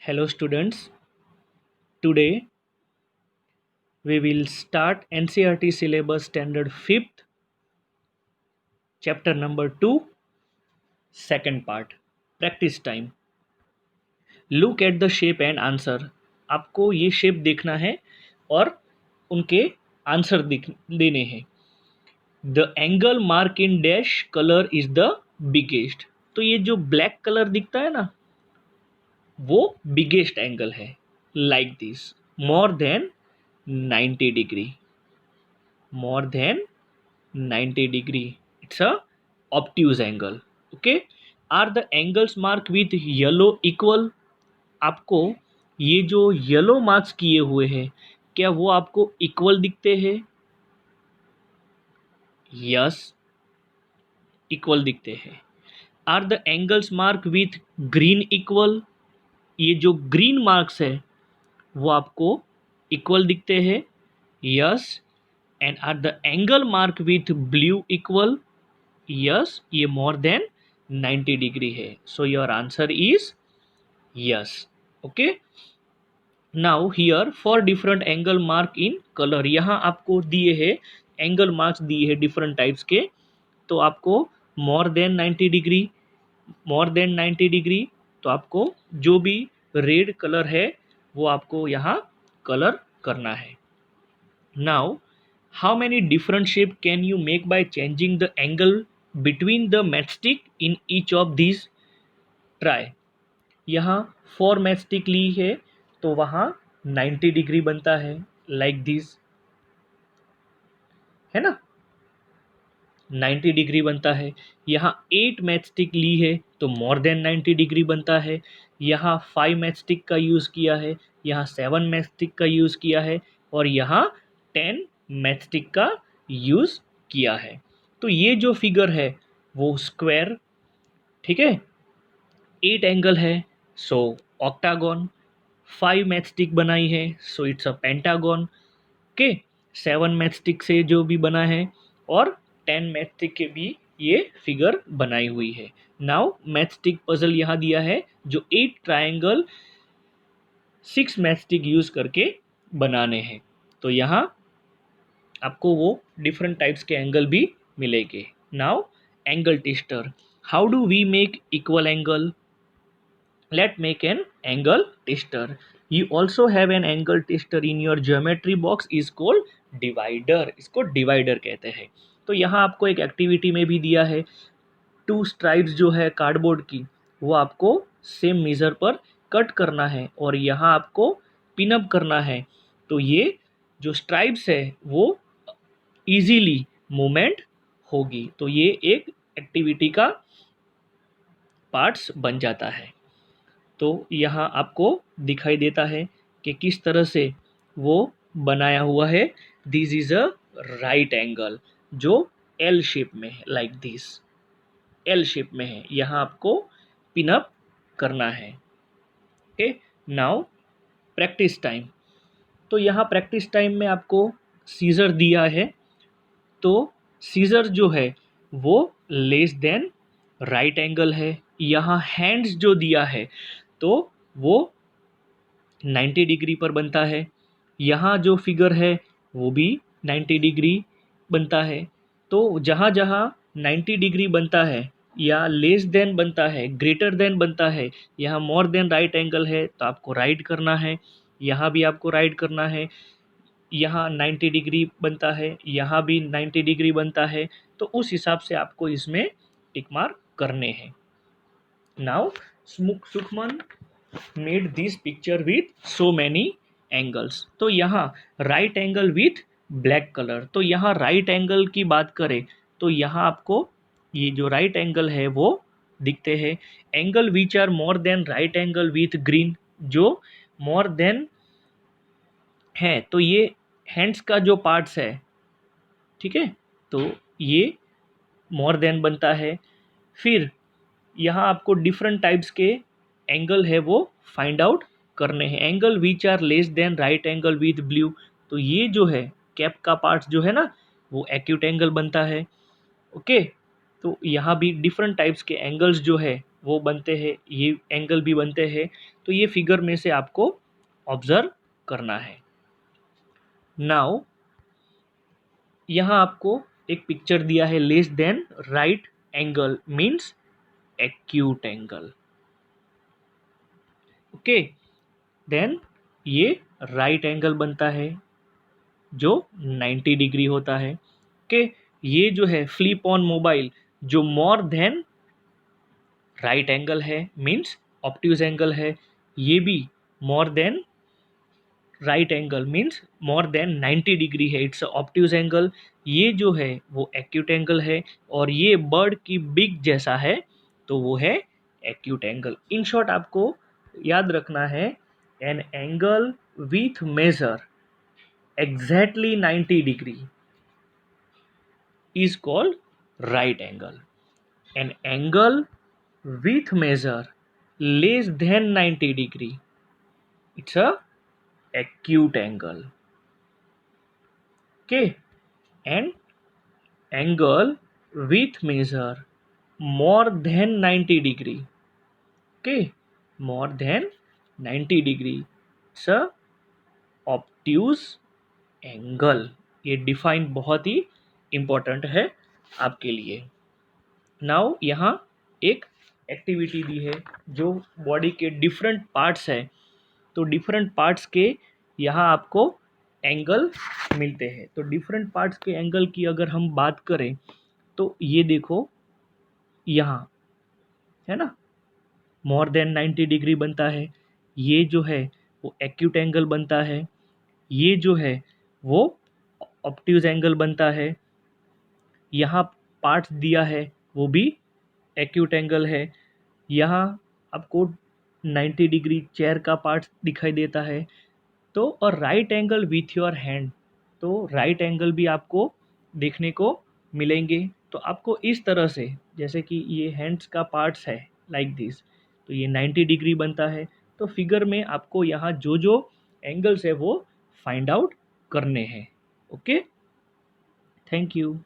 Hello students, today we will start NCERT syllabus standard 5th chapter number 2 second part practice time. Look at the shape and answer. आपको ये shape देखना है और उनके answer देने हैं. The angle mark in dash colour is the biggest. तो ये जो ब्लैक कलर दिखता है ना वो बिगेस्ट एंगल है. Like this, more than 90 degree, more than 90 degree, it's a obtuse angle. Okay, are the angles marked with yellow equal? आपको ये जो येलो मार्क्स किए हुए हैं क्या वो आपको इक्वल दिखते हैं? यस, इक्वल दिखते हैं. Are the angles mark with green equal? ये जो ग्रीन मार्क्स है वो आपको इक्वल दिखते हैं? Yes. And are the angle mark with blue equal? Yes, ये मोर देन 90 डिग्री है. So your answer is yes. Okay, now here for different angle mark in colour. यहाँ आपको दिए है एंगल मार्क्स दिए है डिफरेंट टाइप्स के. तो आपको मोर देन 90 डिग्री, मोर देन 90 डिग्री, तो आपको जो भी रेड कलर है वो आपको यहाँ कलर करना है. Now how many different shape can you make by changing the angle between the matchstick in each of these? Try. यहाँ 4 matchstick ली है तो वहाँ 90 डिग्री बनता है, like this, है ना, 90 डिग्री बनता है. यहाँ 8 मैचस्टिक ली है तो मोर देन 90 डिग्री बनता है. यहाँ 5 मैचस्टिक का यूज़ किया है, यहाँ 7 मैचस्टिक का यूज़ किया है और यहाँ 10 मैचस्टिक का यूज़ किया है. तो ये जो फिगर है वो स्क्वायर, ठीक है, 8 एंगल है सो ऑक्टागन, 5 मैचस्टिक बनाई है सो इट्स अ पेंटागन के, 7 मैचस्टिक से जो भी बना है और 10 मैचस्टिक के भी ये फिगर बनाई हुई है. नाउ मैचस्टिक पजल यहाँ दिया है जो 8 ट्रायंगल 6 मैचस्टिक यूज करके बनाने हैं. तो यहाँ आपको वो डिफरेंट टाइप्स के एंगल भी मिलेंगे. Now angle tester. How do we make equal angle? Let's make an angle tester. You also have an angle tester in your geometry box is called divider. इसको divider कहते हैं. तो यहाँ आपको एक एक्टिविटी में भी दिया है 2 स्ट्राइप्स जो है कार्डबोर्ड की वो आपको सेम मेजर पर कट करना है और यहाँ आपको पिन अप करना है. तो ये जो स्ट्राइप्स है वो इजीली मूवमेंट होगी. तो ये एक एक्टिविटी का पार्ट्स बन जाता है. तो यहाँ आपको दिखाई देता है कि किस तरह से वो बनाया हुआ है. This is a right angle जो एल शेप में है, लाइक दिस एल शेप में है. यहाँ आपको पिन अप करना है. Okay, now practice time. तो यहाँ प्रैक्टिस टाइम में आपको सीजर दिया है. तो सीजर जो है वो लेस देन राइट एंगल है. यहाँ हैंड्स जो दिया है तो वो 90 डिग्री पर बनता है. यहाँ जो फिगर है वो भी 90 डिग्री बनता है. तो जहाँ जहाँ 90 डिग्री बनता है या लेस देन बनता है, ग्रेटर देन बनता है, यहाँ मोर देन राइट एंगल है तो आपको राइट करना है. यहाँ भी आपको राइट करना है. यहाँ 90 डिग्री बनता है, यहाँ भी 90 डिग्री बनता है. तो उस हिसाब से आपको इसमें टिक मार्क करने हैं. Now Sukhman made this picture with so many angles. तो यहाँ right angle with black colour. तो यहाँ राइट एंगल की बात करें तो यहाँ आपको ये जो राइट एंगल है वो दिखते हैं. Angle which are more than right angle with green, जो मोर देन है तो ये हैंड्स का जो पार्ट्स है, ठीक है, तो ये मोर देन बनता है. फिर यहाँ आपको डिफरेंट टाइप्स के एंगल है वो फाइंड आउट करने हैं. Angle which are less than right angle with blue. तो ये जो है कैप का पार्ट जो है ना वो एक्यूट एंगल बनता है. ओके, तो यहाँ भी डिफरेंट टाइप्स के एंगल्स जो है वो बनते हैं, ये एंगल भी बनते हैं। तो ये फिगर में से आपको ऑब्जर्व करना है। नाउ यहाँ आपको एक पिक्चर दिया है, less than right angle means acute angle. Okay, then ये राइट एंगल बनता है जो 90 डिग्री होता है। ओके, ये जो है फ्लिप ऑन मोबाइल जो मोर देन राइट एंगल है मीन्स ऑब्ट्यूज एंगल है, ये भी मोर than right angle means more than 90 degree है, इट्स ऑब्ट्यूज एंगल। ये जो है वो एक्यूट एंगल है, और ये बर्ड की बिग जैसा है तो वो है एक्यूट एंगल। इन शॉर्ट आपको याद रखना है, an angle with measure exactly 90 degree is called right angle. An angle with measure less than 90 degree, it's a acute angle. Okay, and angle with measure more than 90 degree. Okay, more than 90 degree, it's a obtuse angle. ये define बहुत ही important है आपके लिए। Now यहाँ एक activity दी है जो body के डिफरेंट पार्ट्स है, तो डिफरेंट पार्ट्स के यहाँ आपको एंगल मिलते हैं। तो डिफरेंट पार्ट्स के एंगल की अगर हम बात करें तो ये देखो, यहाँ है ना मोर देन 90 डिग्री बनता है, ये जो है वो एक्यूट एंगल बनता है, ये जो है वो ऑब्ट्यूज एंगल बनता है, यहाँ पार्ट्स दिया है वो भी एक्यूट एंगल है, यहाँ आपको 90 डिग्री चेयर का पार्ट दिखाई देता है। तो और right angle with your hand, तो राइट एंगल भी आपको देखने को मिलेंगे। तो आपको इस तरह से, जैसे कि ये हैंड्स का पार्ट्स है लाइक दिस, तो ये 90 डिग्री बनता है। तो फिगर में आपको यहाँ जो जो एंगल्स है वो फाइंड आउट करने हैं। Okay, thank you.